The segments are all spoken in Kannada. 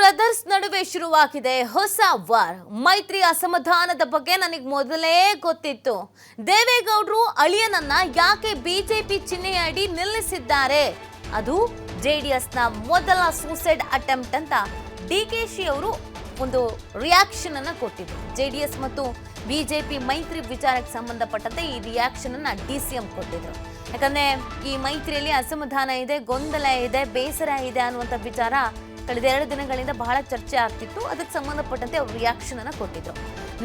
ಬ್ರದರ್ಸ್ ನಡುವೆ ಶುರುವಾಗಿದೆ ಹೊಸ ವಾರ್. ಮೈತ್ರಿ ಅಸಮಾಧಾನದ ಬಗ್ಗೆ ನನಗೆ ಮೊದಲೇ ಗೊತ್ತಿತ್ತು. ದೇವೇಗೌಡರು ಅಳಿಯನನ್ನ ಯಾಕೆ ಬಿಜೆಪಿ ಚಿಹ್ನೆಯಡಿ ನಿಲ್ಲಿಸಿದ್ದಾರೆ, ಅದು ಜೆಡಿಎಸ್ನ ಮೊದಲ ಸೂಸೈಡ್ ಅಟೆಂಪ್ಟ್ ಅಂತ ಡಿಕೆಶಿ ಅವರು ಒಂದು ರಿಯಾಕ್ಷನ್ ಅನ್ನ ಕೊಟ್ಟಿದ್ರು. ಜೆಡಿಎಸ್ ಮತ್ತು ಬಿಜೆಪಿ ಮೈತ್ರಿ ವಿಚಾರಕ್ಕೆ ಸಂಬಂಧಪಟ್ಟಂತೆ ಈ ರಿಯಾಕ್ಷನ್ ಅನ್ನ ಡಿಸಿಎಂ ಕೊಟ್ಟಿದ್ರು. ಯಾಕಂದ್ರೆ ಈ ಮೈತ್ರಿಯಲ್ಲಿ ಅಸಮಾಧಾನ ಇದೆ, ಗೊಂದಲ ಇದೆ, ಬೇಸರ ಇದೆ ಅನ್ನುವಂಥ ವಿಚಾರ ಕಳೆದ 2 ದಿನಗಳಿಂದ ಬಹಳ ಚರ್ಚೆ ಆಗ್ತಿತ್ತು. ಅದಕ್ಕೆ ಸಂಬಂಧಪಟ್ಟಂತೆ ಅವರು ರಿಯಾಕ್ಷನ್ ಅನ್ನ ಕೊಟ್ಟಿದ್ರು.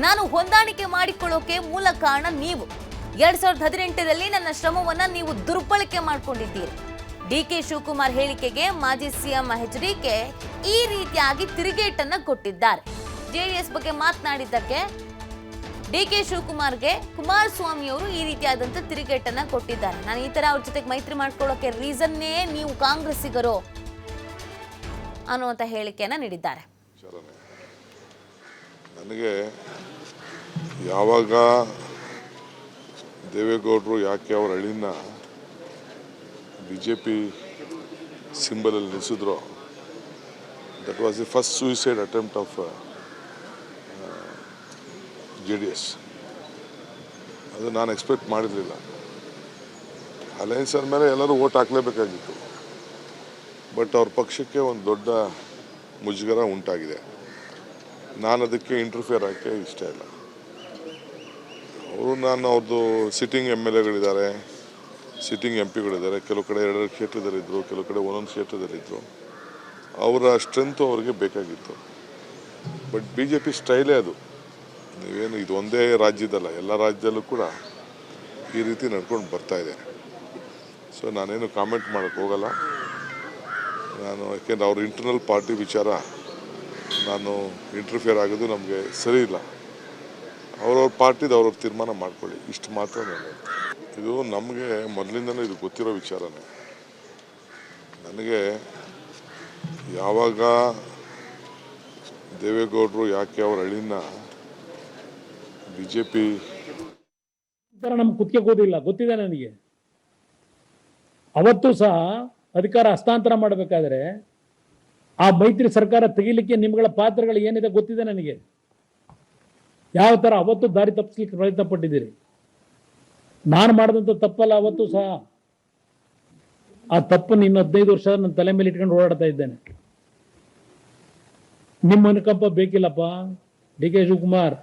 ನಾನು ಹೊಂದಾಣಿಕೆ ಮಾಡಿಕೊಳ್ಳೋಕೆ ಮೂಲ ಕಾರಣ ನೀವು. 2018ರಲ್ಲಿ ನನ್ನ ಶ್ರಮವನ್ನ ನೀವು ದುರ್ಬಳಕೆ ಮಾಡಿಕೊಂಡಿದ್ದೀರಿ. ಡಿಕೆ ಶಿವಕುಮಾರ್ ಹೇಳಿಕೆಗೆ ಮಾಜಿ ಸಿಎಂ ಎಚ್ಡಿಕೆ ಈ ರೀತಿಯಾಗಿ ತಿರುಗೇಟನ್ನ ಕೊಟ್ಟಿದ್ದಾರೆ. ಜೆಡಿಎಸ್ ಬಗ್ಗೆ ಮಾತನಾಡಿದ್ದಕ್ಕೆ ಡಿಕೆ ಶಿವಕುಮಾರ್ಗೆ ಕುಮಾರಸ್ವಾಮಿ ಅವರು ಈ ರೀತಿಯಾದಂಥ ತಿರುಗೇಟನ್ನ ಕೊಟ್ಟಿದ್ದಾರೆ. ನಾನು ಈ ತರ ಅವ್ರ ಜೊತೆಗೆ ಮೈತ್ರಿ ಮಾಡ್ಕೊಳ್ಳೋಕೆ ರೀಸನ್ನೇ ನೀವು ಕಾಂಗ್ರೆಸ್ಸಿಗರು ಅನ್ನುವಂಥ ಹೇಳಿಕೆಯನ್ನ ನೀಡಿದ್ದಾರೆ. ನನಗೆ ಯಾವಾಗ ದೇವೇಗೌಡರು ಯಾಕೆ ಅವರ ಅಳಿನ ಬಿಜೆಪಿ ಸಿಂಬಲಲ್ಲಿ ನಿಲ್ಲಿಸಿದ್ರು, that was the first suicide attempt of JDS. ಅದು ನಾನು ಎಕ್ಸ್ಪೆಕ್ಟ್ ಮಾಡಿರಲಿಲ್ಲ. ಅಲಯನ್ಸ್ ಅಂದಮೇಲೆ ಎಲ್ಲರೂ ಓಟ್ ಹಾಕಲೇಬೇಕಾಗಿತ್ತು. ಬಟ್ ಅವ್ರ ಪಕ್ಷಕ್ಕೆ ಒಂದು ದೊಡ್ಡ ಮುಜುಗರ ಉಂಟಾಗಿದೆ. ನಾನು ಅದಕ್ಕೆ ಇಂಟರ್ಫಿಯರ್ ಆಗೋಕ್ಕೆ ಇಷ್ಟ ಇಲ್ಲ. ಅವ್ರದ್ದು ಸಿಟ್ಟಿಂಗ್ MLAಗಳಿದ್ದಾರೆ, ಸಿಟ್ಟಿಂಗ್ MP ಗಳಿದ್ದಾರೆ. ಕೆಲವು ಕಡೆ 2 ಕ್ಷೇತ್ರದಲ್ಲಿದ್ದರು, ಕೆಲವು ಕಡೆ ಒಂದೊಂದು ಕ್ಷೇತ್ರದಲ್ಲಿದ್ದರು. ಅವರ ಸ್ಟ್ರೆಂತು ಅವ್ರಿಗೆ ಬೇಕಾಗಿತ್ತು. ಬಟ್ BJP ಸ್ಟೈಲೇ ಅದು. ನೀವೇನು ಇದು ಒಂದೇ ರಾಜ್ಯದಲ್ಲ, ಎಲ್ಲ ರಾಜ್ಯದಲ್ಲೂ ಕೂಡ ಈ ರೀತಿ ನಡ್ಕೊಂಡು ಬರ್ತಾ ಇದೆ. ಸೊ ನಾನೇನು ಕಾಮೆಂಟ್ ಮಾಡೋಕ್ಕೆ ಹೋಗಲ್ಲ. ಯಾಕೆಂದ್ರೆ ಅವ್ರ ಇಂಟರ್ನಲ್ ಪಾರ್ಟಿ ವಿಚಾರ ನಾನು ಇಂಟರ್ಫಿಯರ್ ಆಗೋದು ನಮಗೆ ಸರಿ ಇಲ್ಲ. ಅವ್ರವ್ರ ಪಾರ್ಟಿದು ಅವ್ರವ್ರ ತೀರ್ಮಾನ ಮಾಡ್ಕೊಳ್ಳಿ, ಇಷ್ಟು ಮಾತ್ರ ನಾನು. ಇದು ನಮಗೆ ಮೊದಲಿಂದಲೂ ಇದು ಗೊತ್ತಿರೋ ವಿಚಾರನೇ. ನನಗೆ ಯಾವಾಗ ದೇವೇಗೌಡರು ಯಾಕೆ ಅವರ ಅಳಿನ ಬಿಜೆಪಿ ನಮ್ಗೆ ಕುತ್ತಿಗೆ ಗೊತ್ತಿದೆ ನನಗೆ. ಅವತ್ತು ಸಹ ಅಧಿಕಾರ ಹಸ್ತಾಂತರ ಮಾಡಬೇಕಾದ್ರೆ ಆ ಮೈತ್ರಿ ಸರ್ಕಾರ ತೆಗಿಲಿಕ್ಕೆ ನಿಮ್ಗಳ ಪಾತ್ರಗಳು ಏನಿದೆ ಗೊತ್ತಿದೆ ನನಗೆ. ಯಾವ ತರ ಅವತ್ತು ದಾರಿ ತಪ್ಪಿಸ್ಲಿಕ್ಕೆ ಪ್ರಯತ್ನ ಪಟ್ಟಿದ್ದೀರಿ. ನಾನು ಮಾಡಿದಂಥ ತಪ್ಪಲ್ಲ ಅವತ್ತು ಸಹ. ಆ ತಪ್ಪನ್ನು ಇನ್ನು 15 ವರ್ಷ ನನ್ನ ತಲೆ ಮೇಲೆ ಇಟ್ಕೊಂಡು ಓಡಾಡ್ತಾ ಇದ್ದೇನೆ. ನಿಮ್ಮ ಅನುಕಂಪ ಬೇಕಿಲ್ಲಪ್ಪ ಡಿ ಕೆ ಶಿವಕುಮಾರ್.